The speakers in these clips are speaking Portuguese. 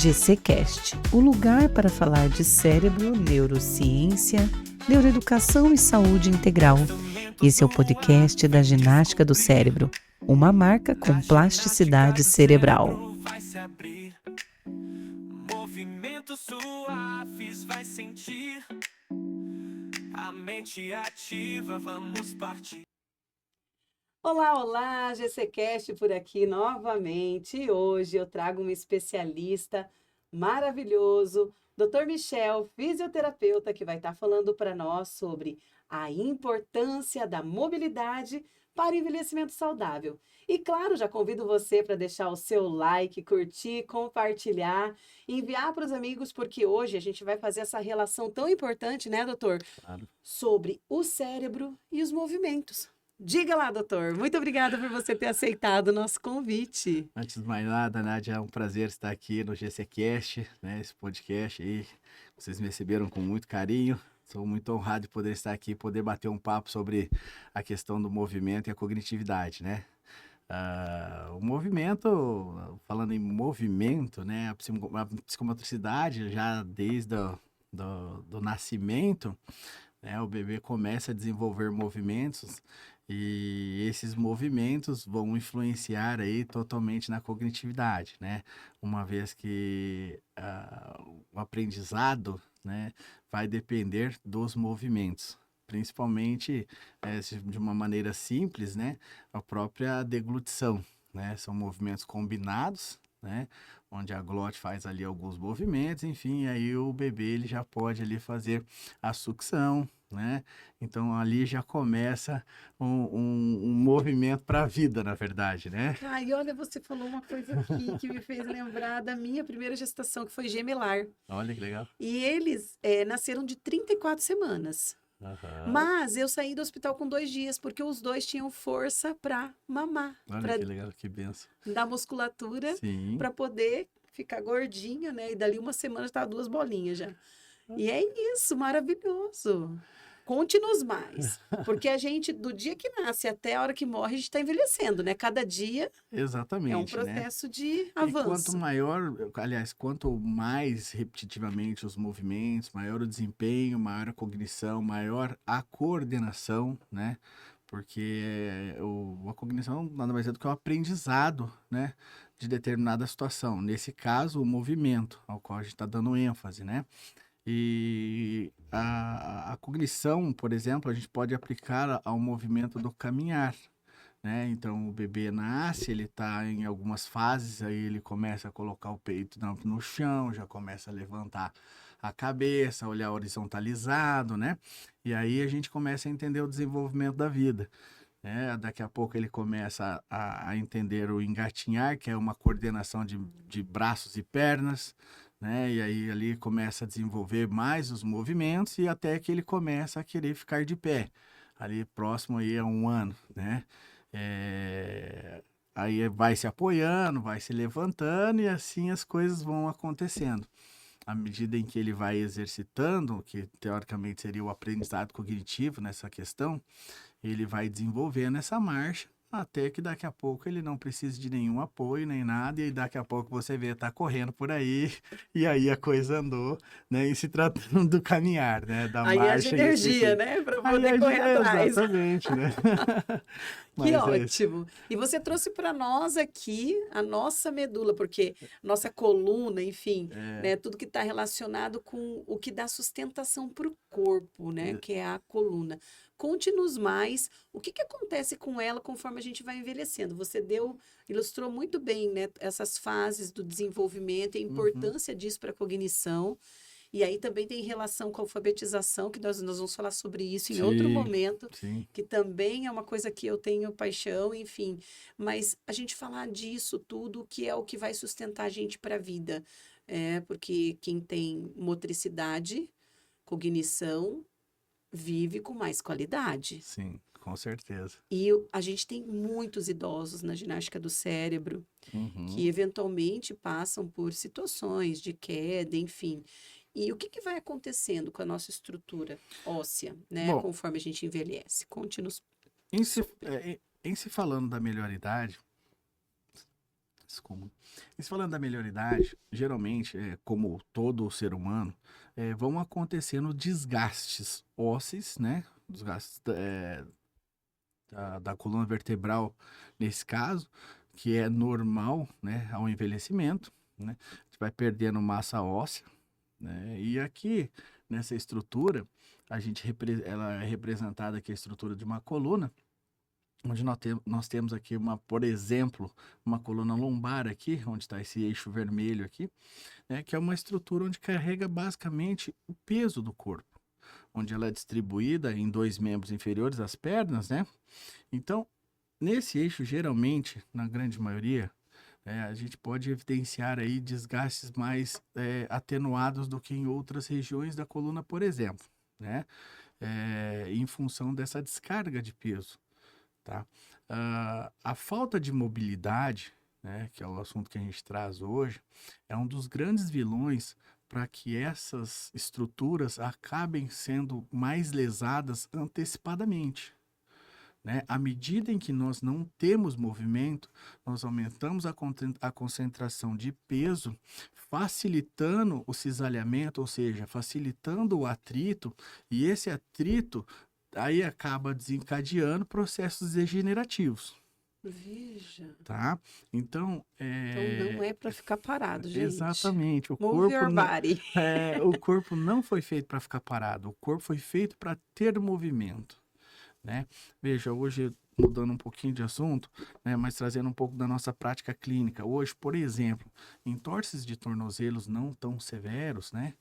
GCcast, o lugar para falar de cérebro, neurociência, neuroeducação e saúde integral. Esse é o podcast da ginástica do cérebro, uma marca com plasticidade cerebral. Vai se abrir, movimentos suaves vai sentir, a mente ativa, vamos partir. Olá, GCcast por aqui novamente. E hoje eu trago um especialista maravilhoso, Dr. Michel, fisioterapeuta, que vai estar falando para nós sobre a importância da mobilidade para o envelhecimento saudável. E claro, já convido você para deixar o seu like, curtir, compartilhar, enviar para os amigos, porque hoje a gente vai fazer essa relação tão importante, né, doutor? Claro. Sobre o cérebro e os movimentos. Diga lá, doutor. Muito obrigada por você ter aceitado o nosso convite. Antes de mais nada, Nádia, é um prazer estar aqui no GCcast, né? Esse podcast aí, vocês me receberam com muito carinho. Sou muito honrado de poder estar aqui, poder bater um papo sobre a questão do movimento e a cognitividade, né? O movimento, falando em movimento, né? A psicomotricidade, já desde do nascimento, né? O bebê começa a desenvolver movimentos e esses movimentos vão influenciar aí totalmente na cognitividade, né? Uma vez que o aprendizado, né, vai depender dos movimentos, principalmente de uma maneira simples, né, a própria deglutição, né? São movimentos combinados, né, onde a glote faz ali alguns movimentos, enfim, aí o bebê ele já pode ali fazer a sucção, né? Então ali já começa um movimento para a vida, na verdade, né? E olha, você falou uma coisa aqui que me fez lembrar da minha primeira gestação, que foi gemelar. Olha que legal. E eles nasceram de 34 semanas. Aham. Mas eu saí do hospital com 2 dias, porque os dois tinham força para mamar. Olha Para que legal, que benção. dar musculatura, Sim. para poder ficar gordinha, né? E dali uma semana estava 2 bolinhas já. E é isso, maravilhoso. Conte-nos mais, porque a gente, do dia que nasce até a hora que morre, a gente está envelhecendo, né? Cada dia Exatamente, é um né? processo de E avanço. quanto mais repetitivamente os movimentos, maior o desempenho, maior a cognição, maior a coordenação, né? Porque a cognição nada mais é do que o aprendizado, né, de determinada situação. Nesse caso, o movimento, ao qual a gente está dando ênfase, né? E a cognição, por exemplo, a gente pode aplicar ao movimento do caminhar, né? Então, o bebê nasce, ele está em algumas fases, aí ele começa a colocar o peito no chão, já começa a levantar a cabeça, olhar horizontalizado, né? E aí a gente começa a entender o desenvolvimento da vida, né? Daqui a pouco ele começa a entender o engatinhar, que é uma coordenação de braços e pernas, né? E aí ali começa a desenvolver mais os movimentos e até que ele começa a querer ficar de pé, ali próximo aí a 1 ano, né? Aí vai se apoiando, vai se levantando e assim as coisas vão acontecendo. À medida em que ele vai exercitando, que teoricamente seria o aprendizado cognitivo nessa questão, ele vai desenvolvendo essa marcha até que daqui a pouco ele não precisa de nenhum apoio nem nada, e aí daqui a pouco você vê, tá correndo por aí, e aí a coisa andou, né, e se tratando do caminhar, né, da Aí haja marcha. energia, né? Para poder correr atrás. Exatamente, né? Que Mas ótimo! E você trouxe para nós aqui a nossa medula, porque nossa coluna, enfim, né, tudo que está relacionado com o que dá sustentação para o corpo, né, que é a coluna. Conte-nos mais o que acontece com ela conforme a gente vai envelhecendo. Você ilustrou muito bem, né, essas fases do desenvolvimento e a importância disso para a cognição. E aí também tem relação com a alfabetização, que nós vamos falar sobre isso em outro momento, sim. que também é uma coisa que eu tenho paixão, enfim. Mas a gente falar disso tudo, que é o que vai sustentar a gente para a vida. Porque quem tem motricidade, cognição, vive com mais qualidade. Sim, com certeza. E a gente tem muitos idosos na ginástica do cérebro Uhum. que eventualmente passam por situações de queda, enfim. E o que vai acontecendo com a nossa estrutura óssea, né, Bom, conforme a gente envelhece? Conte-nos. Em se falando da melhor idade, comum. E se falando da melhoridade, geralmente, como todo ser humano, vão acontecendo desgastes ósseos, né? Desgastes da coluna vertebral, nesse caso, que é normal, né, ao envelhecimento, né? A gente vai perdendo massa óssea, né? E aqui, nessa estrutura, ela é representada aqui a estrutura de uma coluna, onde nós temos aqui, por exemplo, uma coluna lombar aqui, onde está esse eixo vermelho aqui, né, que é uma estrutura onde carrega basicamente o peso do corpo, onde ela é distribuída em 2 membros inferiores, as pernas, né? Então, nesse eixo, geralmente, na grande maioria, a gente pode evidenciar aí desgastes mais atenuados do que em outras regiões da coluna, por exemplo, né? Em função dessa descarga de peso. Tá? A falta de mobilidade, né, que é o assunto que a gente traz hoje, é um dos grandes vilões para que essas estruturas acabem sendo mais lesadas antecipadamente. Né? À medida em que nós não temos movimento, nós aumentamos a concentração de peso, facilitando o cisalhamento, ou seja, facilitando o atrito, e esse atrito aí acaba desencadeando processos degenerativos. Veja. Tá? Então, Então não é para ficar parado, gente. Exatamente. Move your body. O corpo não foi feito para ficar parado. O corpo foi feito para ter movimento, né? Veja, hoje, mudando um pouquinho de assunto, né, mas trazendo um pouco da nossa prática clínica. Hoje, por exemplo, entorses de tornozelos não tão severos, né?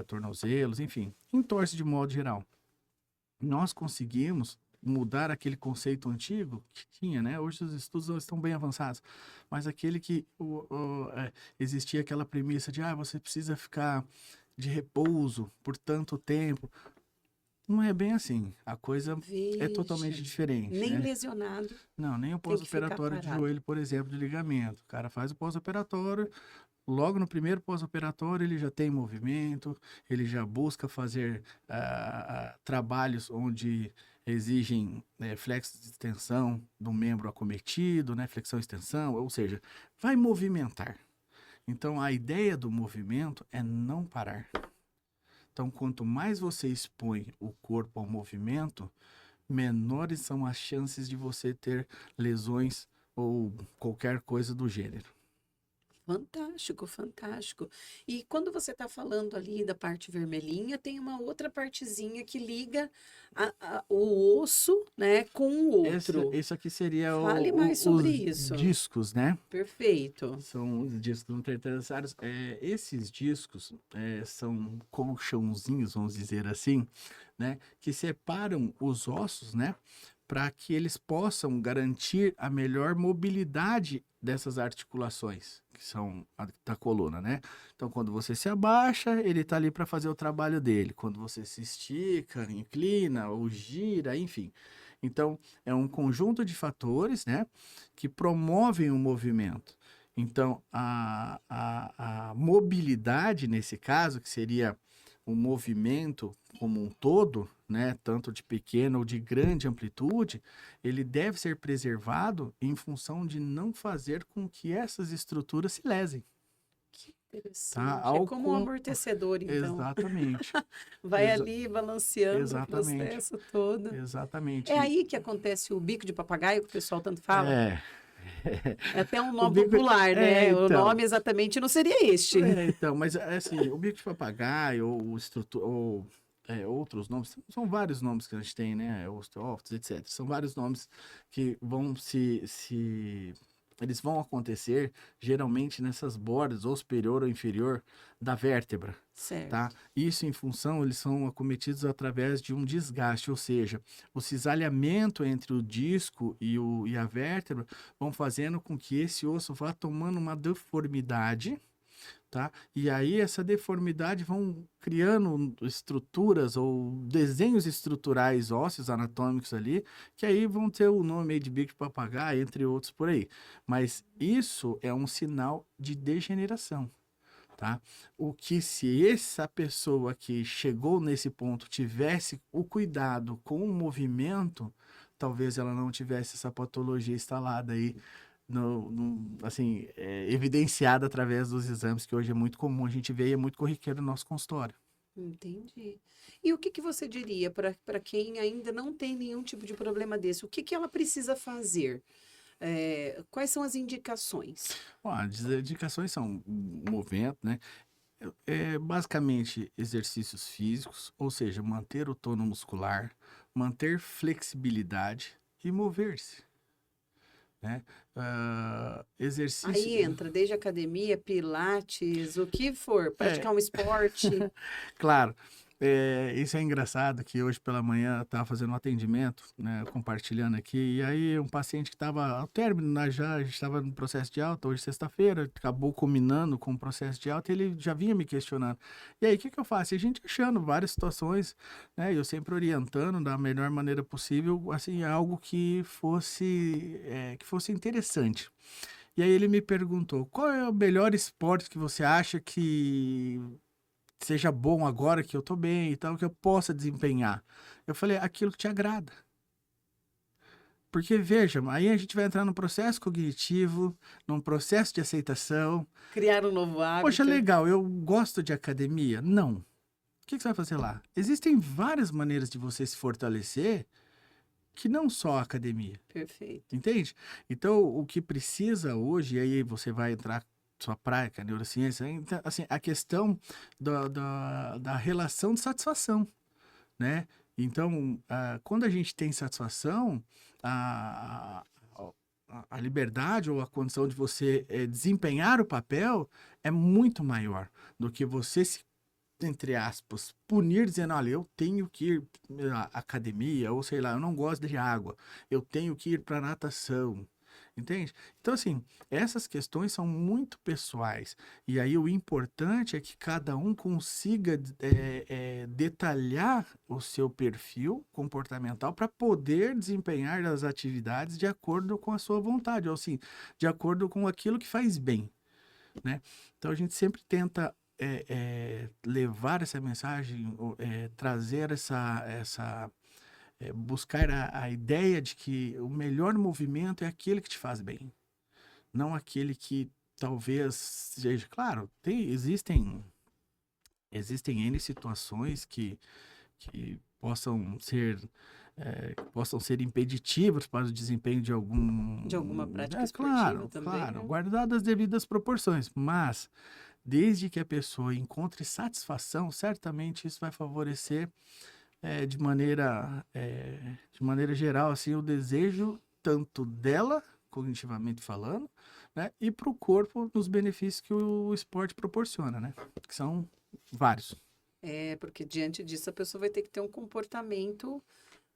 Tornozelos, enfim, entorse de modo geral. Nós conseguimos mudar aquele conceito antigo que tinha, né? Hoje os estudos estão bem avançados, mas aquele que existia aquela premissa de você precisa ficar de repouso por tanto tempo. Não é bem assim. A coisa é totalmente diferente. Nem né? lesionado. Não, nem o tem que ficar pós-operatório de parado. joelho, por exemplo, de ligamento. O cara faz o pós-operatório, logo no primeiro pós-operatório ele já tem movimento, ele já busca fazer trabalhos onde exigem flexo de extensão do membro acometido, né? Flexão e extensão, ou seja, vai movimentar. Então, a ideia do movimento é não parar. Então, quanto mais você expõe o corpo ao movimento, menores são as chances de você ter lesões ou qualquer coisa do gênero. Fantástico, fantástico. E quando você está falando ali da parte vermelhinha, tem uma outra partezinha que liga o osso, né, com o outro. Isso aqui seria Fale mais sobre os isso. discos, né? Perfeito. São os discos intertenstários. Esses discos são colchãozinhos, vamos dizer assim, né? Que separam os ossos, né? Para que eles possam garantir a melhor mobilidade dessas articulações, que são da coluna, né? Então, quando você se abaixa, ele está ali para fazer o trabalho dele. Quando você se estica, inclina ou gira, enfim. Então, é um conjunto de fatores, né? Que promovem o movimento. Então, a mobilidade, nesse caso, que seria o movimento como um todo, né, tanto de pequena ou de grande amplitude, ele deve ser preservado em função de não fazer com que essas estruturas se lesem. Que interessante. Tá? É como um amortecedor, então. Exatamente. Vai ali balanceando Exatamente. o processo todo. Exatamente. É aí que acontece o bico de papagaio, que o pessoal tanto fala? É até um O nome bico- popular, né? então. O nome exatamente não seria este. Então, mas assim, o bico de papagaio ou outros nomes, são vários nomes que a gente tem, né? Osteófitos, etc. São vários nomes que vão eles vão acontecer geralmente nessas bordas, ou superior ou inferior da vértebra. Certo. Tá? Isso em função, eles são acometidos através de um desgaste, ou seja, o cisalhamento entre o disco e a vértebra vão fazendo com que esse osso vá tomando uma deformidade, tá? E aí essa deformidade vão criando estruturas ou desenhos estruturais ósseos anatômicos ali, que aí vão ter o nome aí de bico de papagaio, entre outros por aí. Mas isso é um sinal de degeneração. Tá? O que se essa pessoa que chegou nesse ponto tivesse o cuidado com o movimento, talvez ela não tivesse essa patologia instalada aí assim, evidenciada através dos exames, que hoje é muito comum a gente ver e é muito corriqueiro no nosso consultório. Entendi. E o que que você diria para quem ainda não tem nenhum tipo de problema desse? O que que ela precisa fazer? Quais são as indicações? Bom, as indicações são movimento, né? Basicamente exercícios físicos, ou seja, manter o tônus muscular, manter flexibilidade e mover-se, né? Exercício. Aí entra desde academia, pilates, o que for, praticar um esporte. Claro, isso é engraçado que hoje pela manhã eu estava fazendo um atendimento, né, compartilhando aqui, e aí um paciente que estava ao término, né, a gente estava no processo de alta, hoje sexta-feira, acabou culminando com o processo de alta, e ele já vinha me questionando. E aí, o que que eu faço? E a gente achando várias situações, né, eu sempre orientando da melhor maneira possível, assim, algo que fosse interessante. E aí ele me perguntou, qual é o melhor esporte que você acha que seja bom agora que eu tô bem e tal, que eu possa desempenhar? Eu falei, aquilo que te agrada. Porque, veja, aí a gente vai entrar num processo cognitivo, num processo de aceitação. Criar um novo hábito. Poxa, legal, eu gosto de academia? Não. O que você vai fazer lá? Existem várias maneiras de você se fortalecer que não só a academia. Perfeito. Entende? Então, o que precisa hoje, e aí você vai entrar sua praia, que é a neurociência, então, assim, a questão da relação de satisfação, né? Então, quando a gente tem satisfação, a liberdade ou a condição de você desempenhar o papel é muito maior do que você se, entre aspas, punir dizendo, olha, eu tenho que ir à academia, ou sei lá, eu não gosto de água, eu tenho que ir para natação, entende? Então, assim, essas questões são muito pessoais, e aí o importante é que cada um consiga detalhar o seu perfil comportamental para poder desempenhar as atividades de acordo com a sua vontade, ou assim, de acordo com aquilo que faz bem, né? Então, a gente sempre tenta levar essa mensagem, trazer buscar a ideia de que o melhor movimento é aquele que te faz bem, não aquele que talvez seja, claro, existem N situações que possam ser impeditivas para o desempenho de alguma prática esportiva claro, também, claro, né? guardadas as devidas proporções, mas desde que a pessoa encontre satisfação, certamente isso vai favorecer de maneira geral, assim, o desejo tanto dela, cognitivamente falando, né, e para o corpo nos benefícios que o esporte proporciona, né, que são vários. Porque diante disso a pessoa vai ter que ter um comportamento,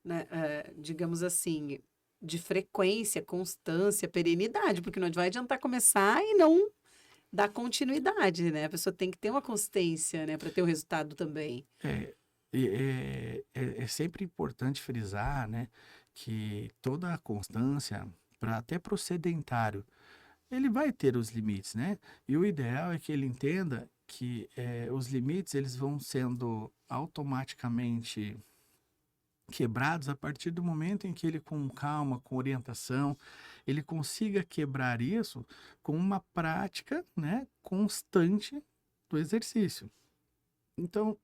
né, digamos assim, de frequência, constância, perenidade, porque não vai adiantar começar e não dar continuidade, né? A pessoa tem que ter uma consistência, né, para ter o resultado também. É sempre importante frisar, né, que toda a constância, até para o sedentário, ele vai ter os limites, né? E o ideal é que ele entenda que os limites eles vão sendo automaticamente quebrados a partir do momento em que ele, com calma, com orientação, ele consiga quebrar isso com uma prática, né, constante do exercício. Então,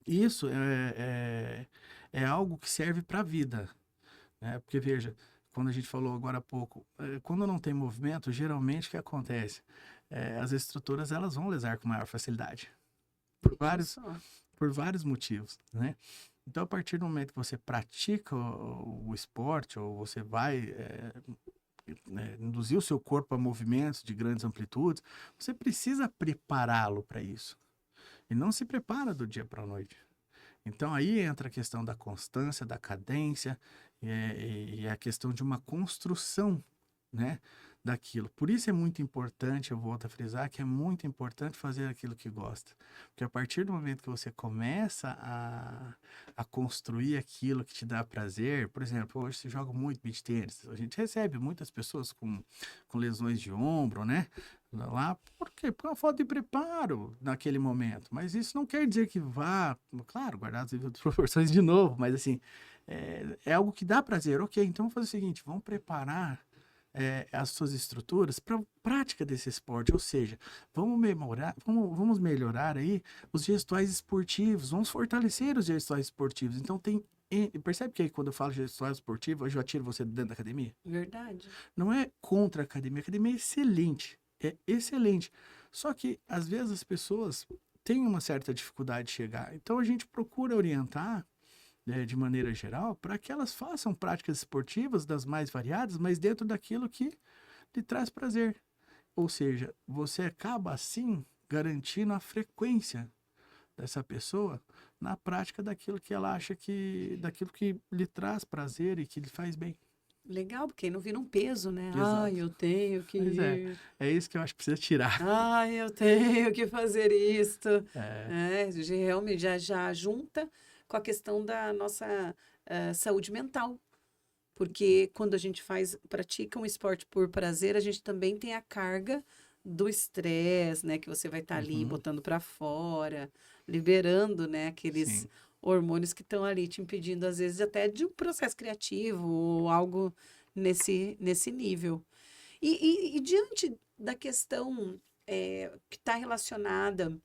isso é algo que serve para a vida, né? Porque, veja, quando a gente falou agora há pouco, quando não tem movimento, geralmente o que acontece? As estruturas elas vão lesar com maior facilidade, por vários motivos, né? Então, a partir do momento que você pratica o esporte, ou você vai induzir o seu corpo a movimentos de grandes amplitudes, você precisa prepará-lo para isso. E não se prepara do dia para a noite. Então, aí entra a questão da constância, da cadência, e a questão de uma construção, né, daquilo. Por isso é muito importante, eu volto a frisar, que é muito importante fazer aquilo que gosta. Porque a partir do momento que você começa a construir aquilo que te dá prazer, por exemplo, hoje se joga muito beach tênis, a gente recebe muitas pessoas com lesões de ombro, né? Lá, por quê? Por uma falta de preparo naquele momento. Mas isso não quer dizer que vá, claro, guardar as devidas proporções de novo, mas assim, é algo que dá prazer. Ok, então vamos fazer o seguinte, vamos preparar as suas estruturas para prática desse esporte, ou seja, vamos melhorar aí os gestuais esportivos, vamos fortalecer os gestuais esportivos. Então percebe que aí, quando eu falo gestual esportivo, eu já tiro você de dentro da academia? Verdade. Não é contra a academia é excelente, é excelente. Só que, às vezes, as pessoas têm uma certa dificuldade de chegar. Então, a gente procura orientar, né, de maneira geral, para que elas façam práticas esportivas das mais variadas, mas dentro daquilo que lhe traz prazer. Ou seja, você acaba, assim, garantindo a frequência dessa pessoa na prática daquilo que ela acha daquilo que lhe traz prazer e que lhe faz bem. Legal, porque aí não vira um peso, né? Exato. Ai, eu tenho que Pois ir. é isso que eu acho que precisa tirar. Ai, eu tenho que fazer isto. É, Realmente já junta com a questão da nossa saúde mental. Porque quando a gente pratica um esporte por prazer, a gente também tem a carga do estresse, né? Que você vai estar ali Uhum. botando para fora, liberando, né? Aqueles Sim. hormônios que estão ali te impedindo, às vezes, até de um processo criativo ou algo nesse nível. E diante da questão que está relacionada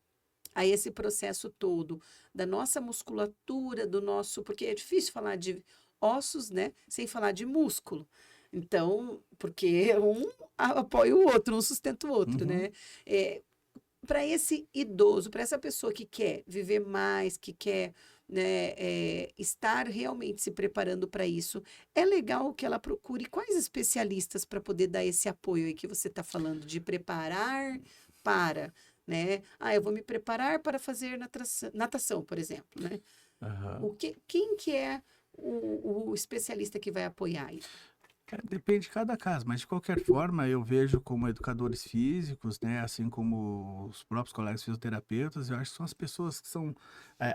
a esse processo todo, da nossa musculatura, do nosso. Porque é difícil falar de ossos, né? Sem falar de músculo. Então, porque um apoia o outro, um sustenta o outro, Uhum. né? Para esse idoso, para essa pessoa que quer viver mais, que quer, né, estar realmente se preparando para isso, é legal que ela procure quais especialistas para poder dar esse apoio aí que você está falando, de preparar para, né? Ah, eu vou me preparar para fazer natação, por exemplo, né? Aham. Quem que é o especialista que vai apoiar isso? Depende de cada caso, mas de qualquer forma eu vejo como educadores físicos, né, assim como os próprios colegas fisioterapeutas, eu acho que são as pessoas que são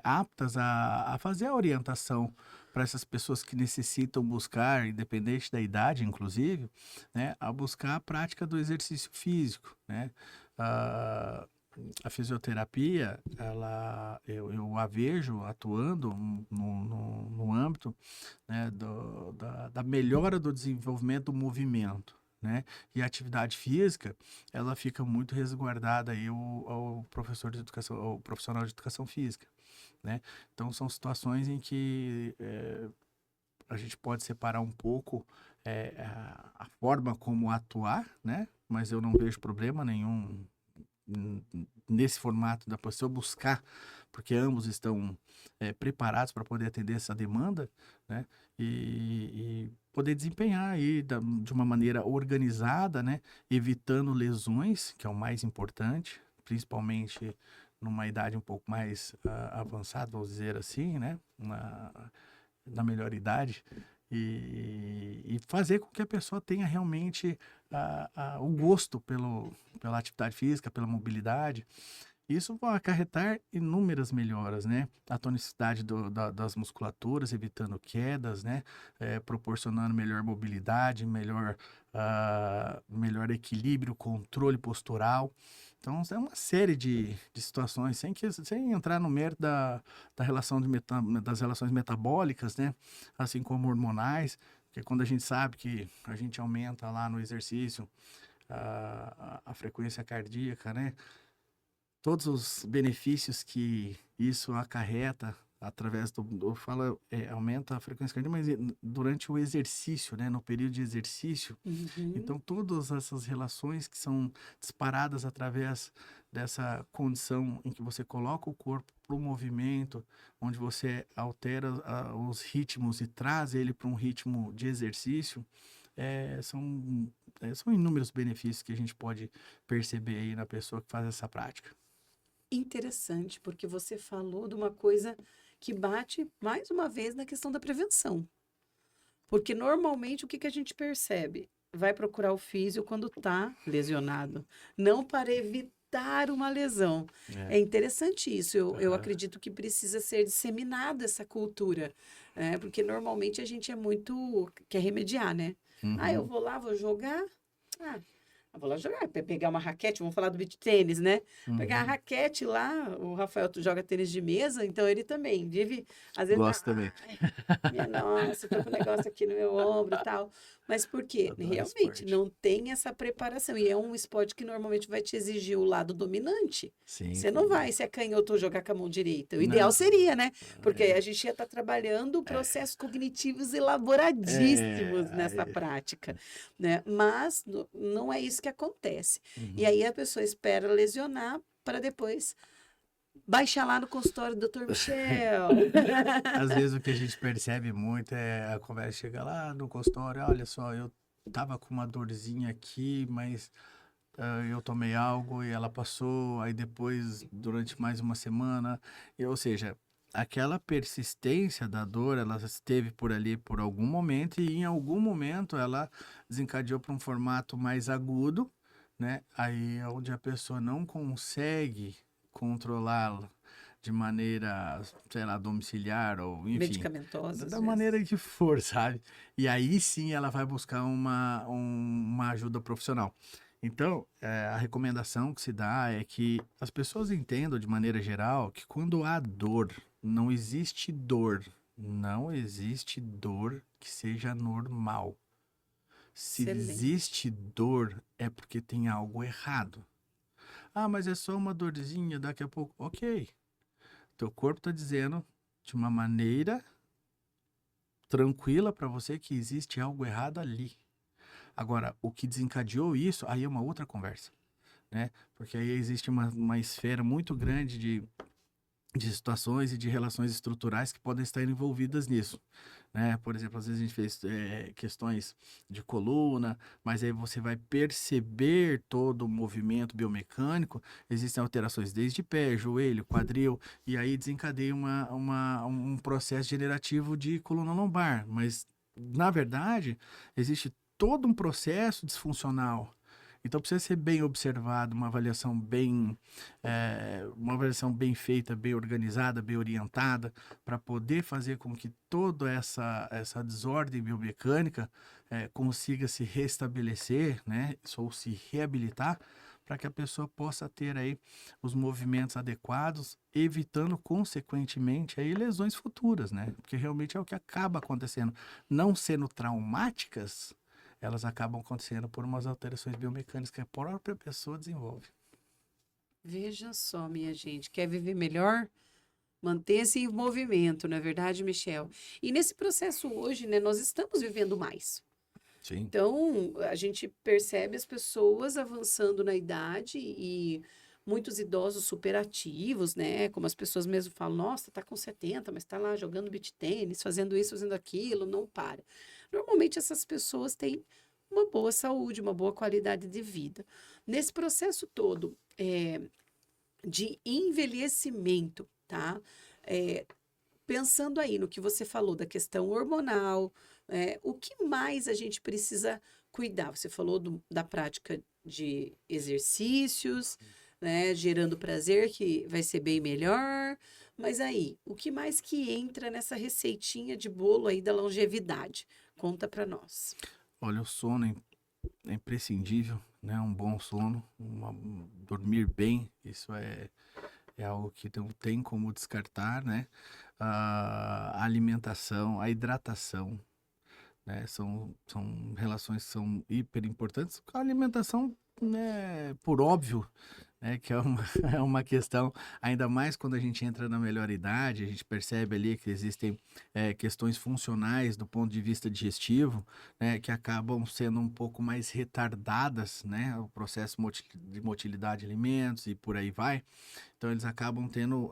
aptas a fazer a orientação para essas pessoas que necessitam buscar, independente da idade, inclusive, né, a buscar a prática do exercício físico, né. Ah, a fisioterapia, eu a vejo atuando no âmbito, né, da melhora do desenvolvimento do movimento, né? E a atividade física, ela fica muito resguardada aí ao professor de educação, ao profissional de educação física, né? Então são situações em que a gente pode separar um pouco a forma como atuar, né? Mas eu não vejo problema nenhum nesse formato da pessoa buscar, porque ambos estão preparados para poder atender essa demanda, né? E poder desempenhar aí de uma maneira organizada, né? Evitando lesões, que é o mais importante, principalmente numa idade um pouco mais avançada, vamos dizer assim, né? Na melhor idade. E fazer com que a pessoa tenha realmente o gosto pela atividade física, pela mobilidade. Isso vai acarretar inúmeras melhoras, né? A tonicidade das musculaturas, evitando quedas, né? Proporcionando melhor mobilidade, melhor equilíbrio, controle postural. Então, é uma série de situações, sem entrar no mérito da relação das relações metabólicas, né? Assim como hormonais, porque quando a gente sabe que a gente aumenta lá no exercício a frequência cardíaca, né? Todos os benefícios que isso acarreta através aumenta a frequência cardíaca, mas durante o exercício, né, no período de exercício, então todas essas relações que são disparadas através dessa condição em que você coloca o corpo para o movimento, onde você altera os ritmos e traz ele para um ritmo de exercício, são inúmeros benefícios que a gente pode perceber aí na pessoa que faz essa prática. Interessante, porque você falou de uma coisa que bate mais uma vez na questão da prevenção. Porque normalmente o que a gente percebe? Vai procurar o físio quando está lesionado, não para evitar uma lesão. É interessante isso. Eu acredito que precisa ser disseminada essa cultura, né? Porque normalmente a gente quer remediar, né? Ah, eu vou lá, vou jogar. Eu vou lá jogar, pegar uma raquete, vamos falar do beach tênis, né? Pegar a Uhum. raquete lá, o Rafael joga tênis de mesa, então ele também vive, às vezes, Gosto também. minha nossa, tô com um negócio aqui no meu ombro e tal. Mas por quê? Adoro Realmente, esporte. não tem essa preparação. E é um esporte que normalmente vai te exigir o lado dominante. Sim, Você não vai, se é canhoto, jogar com a mão direita. O ideal não, seria, né? Porque aí é, a gente ia estar trabalhando processos cognitivos é, elaboradíssimos nessa aí, prática, né? Mas não é isso que acontece. E uhum. aí a pessoa espera lesionar para depois baixar lá no consultório do Dr. Michel. Às vezes o que a gente percebe muito é a conversa chega lá no consultório, olha só, eu tava com uma dorzinha aqui, mas eu tomei algo e ela passou, aí depois, durante mais uma semana, ou seja, aquela persistência da dor, ela esteve por ali por algum momento e em algum momento ela desencadeou para um formato mais agudo, né? Aí é onde a pessoa não consegue controlá-la de maneira, sei lá, domiciliar ou enfim, Medicamentosa, da às da vezes. maneira que for, sabe? E aí sim ela vai buscar uma ajuda profissional. Então, a recomendação que se dá é que as pessoas entendam de maneira geral que quando há dor, não existe dor. Não existe dor que seja normal. Se Excelente. existe dor, é porque tem algo errado. Ah, mas é só uma dorzinha, daqui a pouco. Ok. Teu corpo está dizendo de uma maneira tranquila para você que existe algo errado ali. Agora, o que desencadeou isso, aí é uma outra conversa, né? Porque aí existe uma esfera muito grande de situações e de relações estruturais que podem estar envolvidas nisso, né? Por exemplo, às vezes a gente fez questões de coluna, mas aí você vai perceber todo o movimento biomecânico, existem alterações desde pé, joelho, quadril, e aí desencadeia um processo generativo de coluna lombar, mas na verdade existe todo um processo disfuncional. Então precisa ser bem observado, uma avaliação bem feita, bem organizada, bem orientada, para poder fazer com que toda essa desordem biomecânica consiga se restabelecer, né, ou se reabilitar, para que a pessoa possa ter aí os movimentos adequados, evitando consequentemente aí lesões futuras, né? Porque realmente é o que acaba acontecendo, não sendo traumáticas, elas acabam acontecendo por umas alterações biomecânicas que a própria pessoa desenvolve. Veja só, minha gente, quer viver melhor? Mantenha-se em movimento, não é verdade, Michel? E nesse processo hoje, né, nós estamos vivendo mais. Sim. Então, a gente percebe as pessoas avançando na idade e muitos idosos superativos, né? Como as pessoas mesmo falam, nossa, tá com 70, mas tá lá jogando beach tênis, fazendo isso, fazendo aquilo, não para. Normalmente essas pessoas têm uma boa saúde, uma boa qualidade de vida. Nesse processo todo, de envelhecimento, tá? É, pensando aí no que você falou da questão hormonal, o que mais a gente precisa cuidar? Você falou da prática de exercícios, né, gerando prazer, que vai ser bem melhor. Mas aí, o que mais que entra nessa receitinha de bolo aí da longevidade? Conta para nós. Olha, o sono é imprescindível, né? Um bom sono, dormir bem, isso é algo que não tem como descartar, né? A alimentação, a hidratação, né? São relações que são hiper importantes. A alimentação, né, por óbvio, né, que é uma, é uma questão, ainda mais quando a gente entra na melhor idade, a gente percebe ali que existem questões funcionais do ponto de vista digestivo, né, que acabam sendo um pouco mais retardadas, né, o processo de motilidade de alimentos e por aí vai. Então eles acabam sendo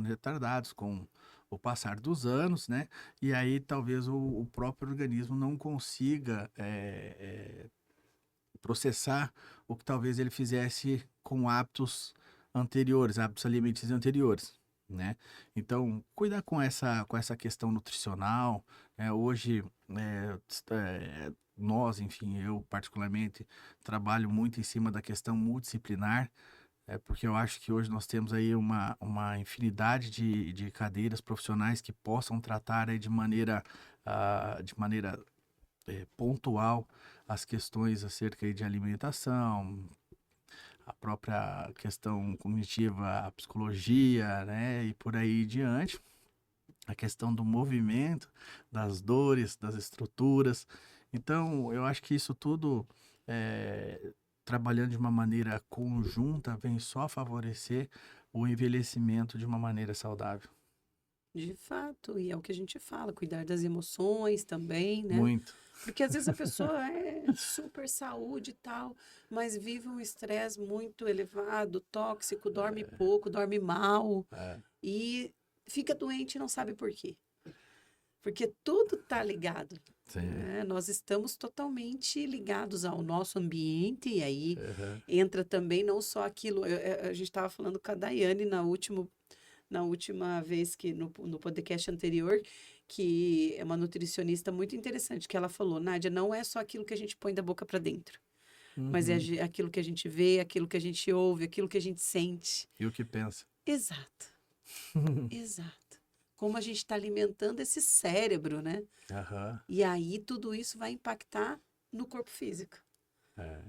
retardados com o passar dos anos, né? E aí talvez o próprio organismo não consiga processar o que talvez ele fizesse com hábitos anteriores, hábitos alimentícios anteriores, né? Então, cuidar com essa questão nutricional, né? Hoje, nós, enfim, eu particularmente trabalho muito em cima da questão multidisciplinar, porque eu acho que hoje nós temos aí uma infinidade de cadeiras profissionais que possam tratar aí de maneira pontual as questões acerca aí de alimentação, a própria questão cognitiva, a psicologia, né, e por aí diante, a questão do movimento, das dores, das estruturas. Então, eu acho que isso tudo, trabalhando de uma maneira conjunta, vem só favorecer o envelhecimento de uma maneira saudável. De fato, e é o que a gente fala, cuidar das emoções também, né? Muito. Porque às vezes a pessoa é super saúde e tal, mas vive um estresse muito elevado, tóxico, dorme pouco, dorme mal É, e fica doente e não sabe por quê. Porque tudo está ligado, sim. né? Nós estamos totalmente ligados ao nosso ambiente, e aí Uhum. entra também não só aquilo. A gente estava falando com a Daiane na última vez que no podcast anterior, que é uma nutricionista muito interessante, que ela falou, Nádia, não é só aquilo que a gente põe da boca para dentro, mas é Uhum. aquilo que a gente vê, aquilo que a gente ouve, aquilo que a gente sente. E o que pensa? Exato, exato. Como a gente está alimentando esse cérebro, né? Aham. E aí tudo isso vai impactar no corpo físico. É.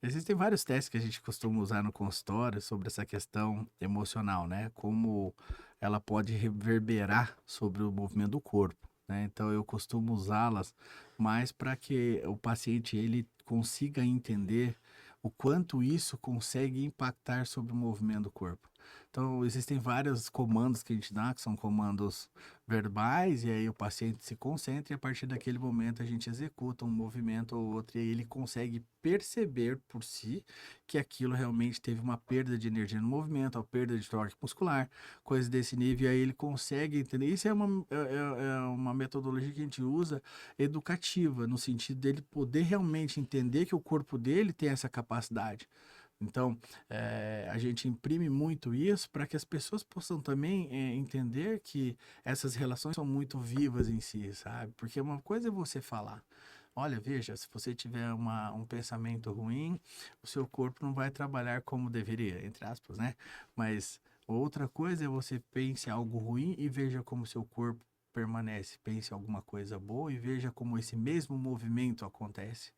Existem vários testes que a gente costuma usar no consultório sobre essa questão emocional, né? Como ela pode reverberar sobre o movimento do corpo, né? Então eu costumo usá-las mais para que o paciente ele consiga entender o quanto isso consegue impactar sobre o movimento do corpo. Então existem vários comandos que a gente dá, que são comandos verbais, e aí o paciente se concentra e a partir daquele momento a gente executa um movimento ou outro e aí ele consegue perceber por si que aquilo realmente teve uma perda de energia no movimento, uma perda de torque muscular, coisas desse nível, e aí ele consegue entender. Isso é uma metodologia que a gente usa educativa, no sentido dele poder realmente entender que o corpo dele tem essa capacidade. Então, a gente imprime muito isso para que as pessoas possam também entender que essas relações são muito vivas em si, sabe? Porque uma coisa é você falar, olha, veja, se você tiver um pensamento ruim, o seu corpo não vai trabalhar como deveria, entre aspas, né? Mas outra coisa é você pense algo ruim e veja como seu corpo permanece. Pense alguma coisa boa e veja como esse mesmo movimento acontece.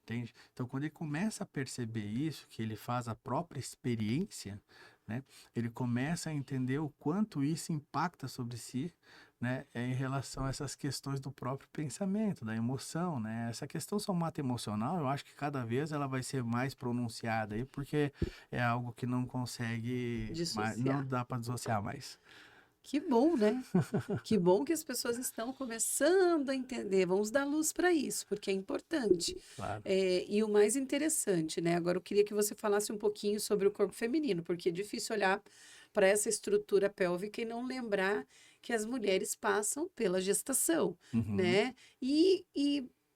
Entende? Então, quando ele começa a perceber isso, que ele faz a própria experiência, né, ele começa a entender o quanto isso impacta sobre si, né, em relação a essas questões do próprio pensamento, da emoção, né? Essa questão somatoemocional, eu acho que cada vez ela vai ser mais pronunciada aí, porque é algo que não consegue, não Dissociar. dá para dissociar mais. Que bom, né? Que bom que as pessoas estão começando a entender. Vamos dar luz para isso, porque é importante. Claro. E o mais interessante, né? Agora eu queria que você falasse um pouquinho sobre o corpo feminino, porque é difícil olhar para essa estrutura pélvica e não lembrar que as mulheres passam pela gestação, Uhum. né? E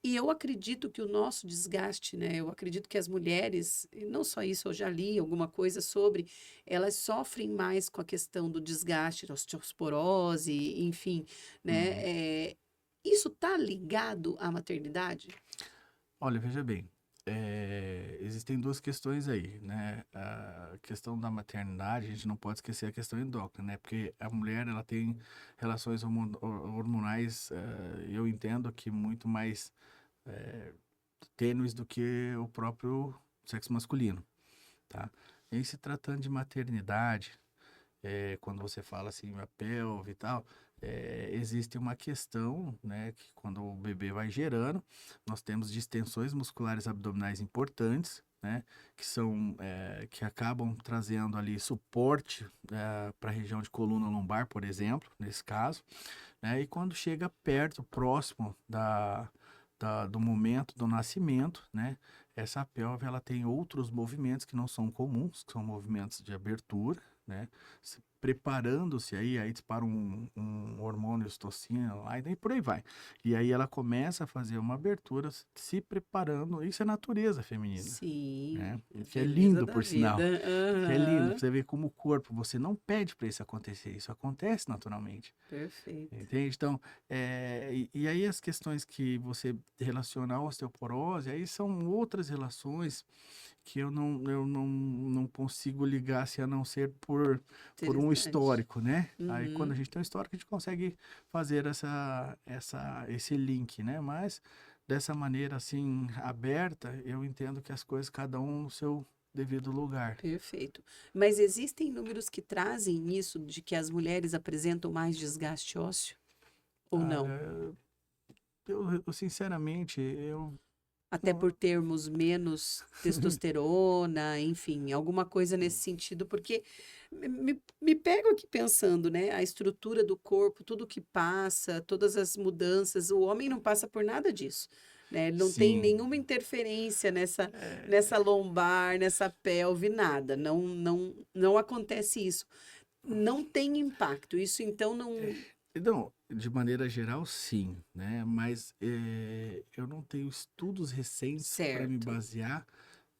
eu acredito que o nosso desgaste, né? Eu acredito que as mulheres, e não só isso, eu já li alguma coisa sobre, elas sofrem mais com a questão do desgaste, da osteoporose, enfim, né? Uhum. Isso tá ligado à maternidade? Olha, veja bem, existem duas questões aí, né? A questão da maternidade, a gente não pode esquecer a questão endócrina, né? Porque a mulher, ela tem relações hormonais, eu entendo que muito mais tênues do que o próprio sexo masculino, tá? Em se tratando de maternidade, quando você fala assim, a pelve e tal, existe uma questão, né, que quando o bebê vai gerando, nós temos distensões musculares abdominais importantes, né, que acabam trazendo ali suporte para a região de coluna lombar, por exemplo, nesse caso, né, e quando chega perto, próximo do momento do nascimento, né, essa pelve ela tem outros movimentos que não são comuns, que são movimentos de abertura, né, preparando-se aí dispara um hormônio ocitocina lá e daí por aí vai. E aí ela começa a fazer uma abertura se preparando, isso é natureza feminina, Sim, né? Que é beleza lindo da por sinal. vida. Que é lindo, Aham, você vê como o corpo, você não pede para isso acontecer, isso acontece naturalmente. perfeito. Entende? Então, e aí as questões que você relaciona à osteoporose, aí são outras relações que eu não consigo ligar se a não ser por um Interessante. histórico, né? Aí quando a Uhum. gente tem um histórico, a gente consegue fazer esse link, né? Mas dessa maneira assim aberta, eu entendo que as coisas cada um no seu devido lugar. Perfeito. Mas existem números que trazem isso de que as mulheres apresentam mais desgaste ósseo? Ou não? Ah, eu, sinceramente, eu Até por termos menos testosterona, enfim, alguma coisa nesse sentido, porque me pego aqui pensando, né? A estrutura do corpo, tudo que passa, todas as mudanças, o homem não passa por nada disso, né? Ele não tem sim, nenhuma interferência nessa lombar, nessa pelve, nada. Não acontece isso. Não tem impacto. Isso então não. não, de maneira geral, sim, né? Mas eu não tenho estudos recentes para me Certo. basear,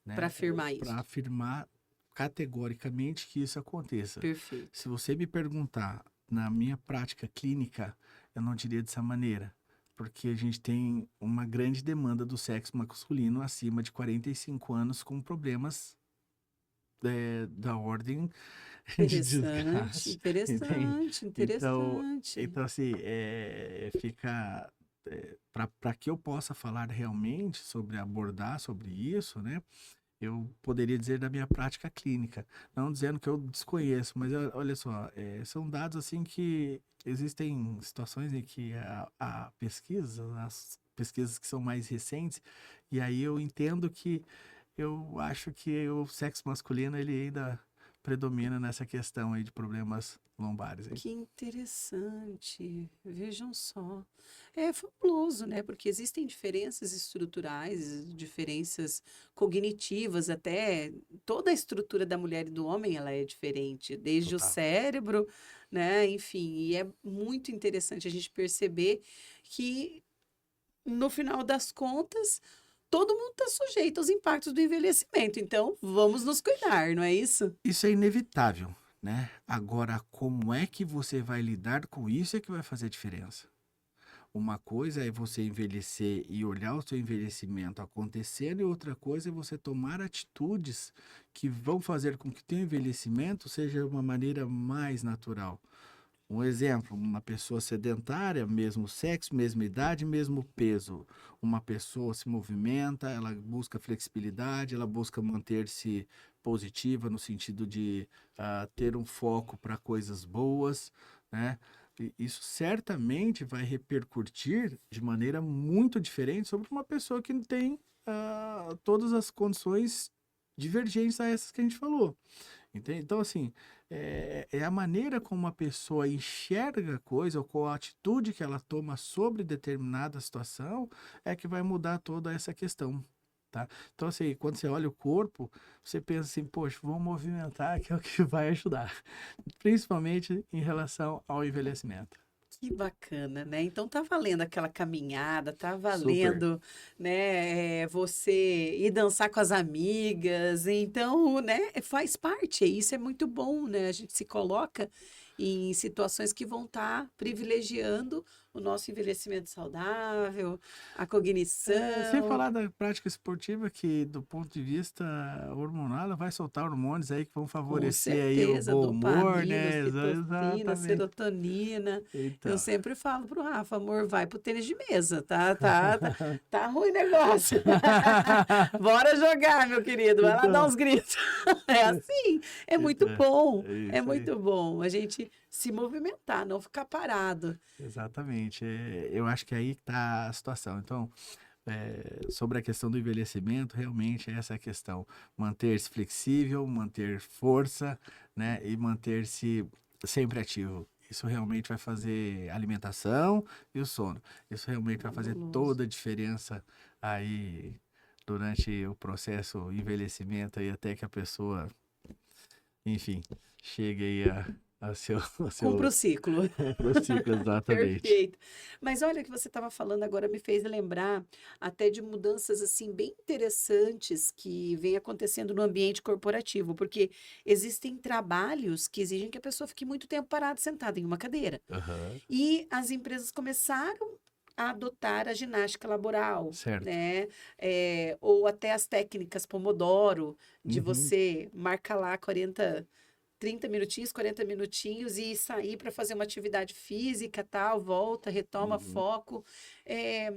né? Para afirmar isso. Para afirmar categoricamente que isso aconteça. Perfeito. Se você me perguntar na minha prática clínica, eu não diria dessa maneira, porque a gente tem uma grande demanda do sexo masculino acima de 45 anos com problemas da ordem de Interessante, desgaste, entende? interessante, Então, interessante. assim, fica para que eu possa falar realmente sobre abordar sobre isso, né? Eu poderia dizer da minha prática clínica, não dizendo que eu desconheço, mas olha só, são dados assim que existem situações em que a pesquisa, as pesquisas que são mais recentes, e aí eu entendo que eu acho que o sexo masculino ele ainda predomina nessa questão aí de problemas lombares. Aí. Que interessante. Vejam só. É fabuloso, né? Porque existem diferenças estruturais, diferenças cognitivas, até toda a estrutura da mulher e do homem, ela é diferente, desde o Total. cérebro, né? Enfim, e é muito interessante a gente perceber que no final das contas, todo mundo está sujeito aos impactos do envelhecimento. Então, vamos nos cuidar, não é isso? Isso é inevitável, né? Agora, como é que você vai lidar com isso é que vai fazer diferença. Uma coisa é você envelhecer e olhar o seu envelhecimento acontecendo, e outra coisa é você tomar atitudes que vão fazer com que o teu envelhecimento seja uma maneira mais natural. Um exemplo, uma pessoa sedentária, mesmo sexo, mesma idade, mesmo peso. Uma pessoa se movimenta, ela busca flexibilidade, ela busca manter-se positiva no sentido de ter um foco para coisas boas, né? E isso certamente vai repercutir de maneira muito diferente sobre uma pessoa que tem todas as condições divergentes a essas que a gente falou. Entende? Então, assim, é a maneira como a pessoa enxerga a coisa, ou qual a atitude que ela toma sobre determinada situação, é que vai mudar toda essa questão, tá? Então, assim, quando você olha o corpo, você pensa assim, poxa, vou movimentar, que é o que vai ajudar, principalmente em relação ao envelhecimento. Que bacana, né? Então tá valendo aquela caminhada, tá Super. valendo, né? Você ir dançar com as amigas. Então, né? Faz parte. E isso é muito bom, né? A gente se coloca em situações que vão estar privilegiando o nosso envelhecimento saudável, a Sem cognição. falar da prática esportiva, que do ponto de vista hormonal, ela vai soltar hormônios aí que vão Com favorecer aí o certeza, bom humor, dopamina, né? ocitocina, Exatamente. serotonina. Eu Então. sempre falo pro Rafa, amor, vai pro tênis de mesa, tá ruim o negócio. Bora jogar, meu querido, vai lá dar Então, uns gritos. É assim, é muito então, bom, é é isso aí. muito bom a gente se movimentar, não ficar parado. Exatamente. Eu acho que aí que tá a situação. Então, sobre a questão do envelhecimento, realmente essa é a questão. Manter-se flexível, manter força, né? E manter-se sempre ativo. Isso realmente vai fazer alimentação e o sono. Isso realmente vai fazer Fabuloso. toda a diferença aí durante o processo envelhecimento aí até que a pessoa, enfim, chegue aí a seu, a Cumpra o seu ciclo. pro ciclo exatamente. Perfeito. Mas olha o que você estava falando agora me fez lembrar até de mudanças assim bem interessantes que vem acontecendo no ambiente corporativo, porque existem trabalhos que exigem que a pessoa fique muito tempo parada sentada em uma cadeira. Aham. E as empresas começaram a adotar a ginástica laboral, Certo. né? Ou até as técnicas Pomodoro, de Uhum, você marcar lá 30 minutinhos, 40 minutinhos e sair para fazer uma atividade física, tal, volta, retoma uhum. foco. É,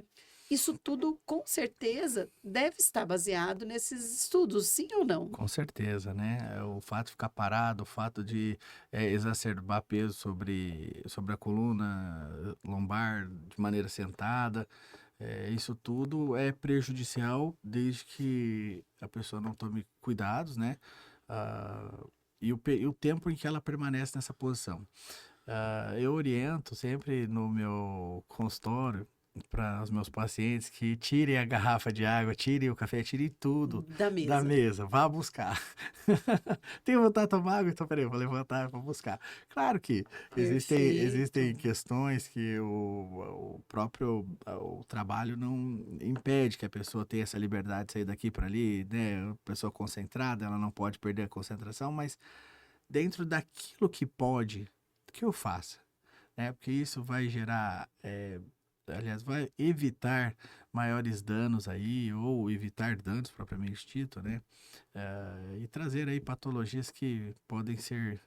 isso tudo, com certeza, deve estar baseado nesses estudos, sim ou não? Com certeza, né? O fato de ficar parado, o fato de exacerbar peso sobre a coluna lombar de maneira sentada, isso tudo é prejudicial desde que a pessoa não tome cuidados, né? Ah, e o tempo em que ela permanece nessa posição. Eu oriento sempre no meu consultório para os meus pacientes que tirem a garrafa de água, tirem o café, tirem tudo Da da mesa. mesa, vá buscar. Tenho vontade de tomar água, então peraí, eu vou levantar e vou buscar. Claro que existem Perfeito. questões que o próprio o trabalho não impede que a pessoa tenha essa liberdade de sair daqui para ali, né? A pessoa concentrada, ela não pode perder a concentração, mas dentro daquilo que pode, que eu faça, né? Porque isso vai gerar, aliás, vai evitar maiores danos aí, ou evitar danos propriamente dito, né? E trazer aí patologias que podem ser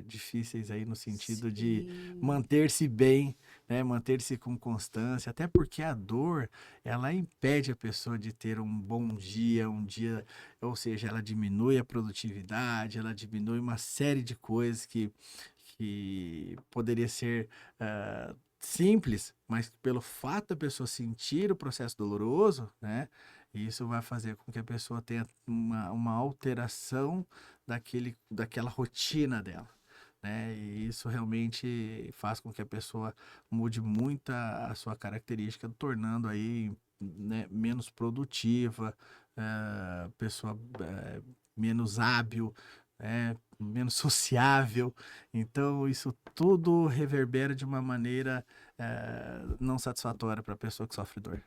difíceis aí no sentido de Sim. manter-se bem, né? Manter-se com constância, até porque a dor, ela impede a pessoa de ter um dia, ou seja, ela diminui a produtividade, ela diminui uma série de coisas que poderia ser simples, mas pelo fato da pessoa sentir o processo doloroso, né? Isso vai fazer com que a pessoa tenha uma alteração daquela rotina dela, né? E isso realmente faz com que a pessoa mude muito a sua característica, tornando aí, né, menos produtiva, pessoa menos hábil, menos sociável. Então, isso tudo reverbera de uma maneira não satisfatória para a pessoa que sofre dor.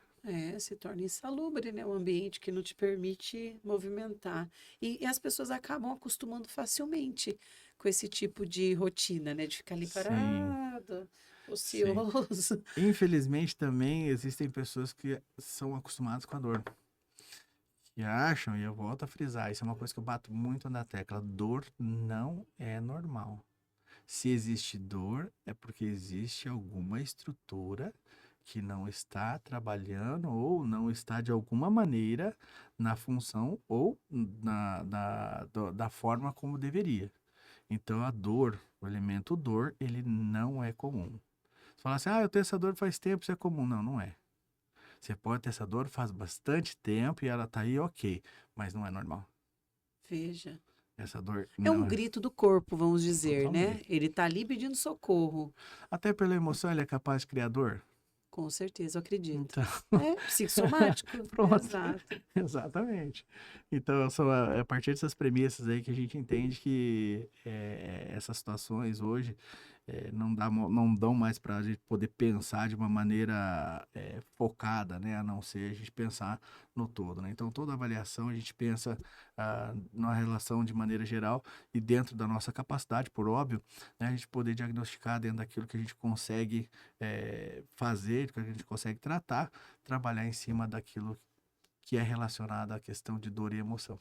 Se torna insalubre, né? O ambiente que não te permite movimentar. E as pessoas acabam acostumando facilmente com esse tipo de rotina, né? De ficar ali Sim, parado, sim. ocioso. Infelizmente, também existem pessoas que são acostumadas com a dor. E acham, e eu volto a frisar, isso é uma coisa que eu bato muito na tecla: dor não é normal. Se existe dor, é porque existe alguma estrutura que não está trabalhando ou não está de alguma maneira na função ou da forma como deveria. Então a dor, o elemento dor, ele não é comum. Você fala assim, eu tenho essa dor faz tempo, isso é comum. Não, não é. Você pode ter essa dor faz bastante tempo e ela tá aí ok, mas não é normal. Veja. Essa dor É um não é grito do corpo, vamos dizer, né? totalmente. Ele tá ali pedindo socorro. Até pela emoção ele é capaz de criar dor. Com certeza, eu acredito. Então, É psicossomático. pronto. Exato. Exatamente. Então, são a partir dessas premissas aí que a gente entende que essas situações hoje não dão mais para a gente poder pensar de uma maneira focada, né? A não ser a gente pensar no todo, né? Então, toda avaliação a gente pensa numa relação de maneira geral e dentro da nossa capacidade, por óbvio, né? A gente poder diagnosticar dentro daquilo que a gente consegue fazer, que a gente consegue trabalhar em cima daquilo que é relacionado à questão de dor e emoção.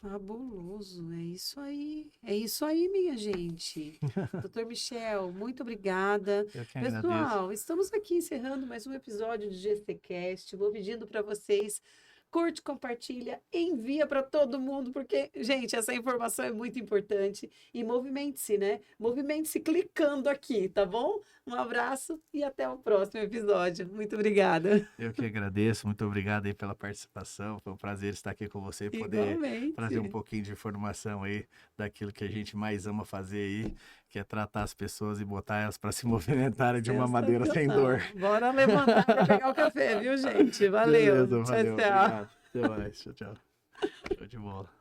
Fabuloso, é isso aí. É isso aí, minha gente. Doutor Michel, muito obrigada. Eu que agradeço. Pessoal, estamos aqui encerrando mais um episódio do GCcast. Vou pedindo para vocês, curte, compartilha, envia para todo mundo, porque, gente, essa informação é muito importante. E movimente-se, né? Movimente-se clicando aqui, tá bom? Um abraço e até o próximo episódio. Muito obrigada. Eu que agradeço, muito obrigado aí pela participação. Foi um prazer estar aqui com você e poder trazer um Igualmente. pouquinho de informação aí daquilo que a gente mais ama fazer aí, que é tratar as pessoas e botar elas para se movimentarem de uma maneira sem Sensacional. dor. Bora levantar para pegar o café, viu, gente? Valeu. Beleza, Tchau, valeu, tchau. obrigado. Até mais, tchau, tchau. Show de bola.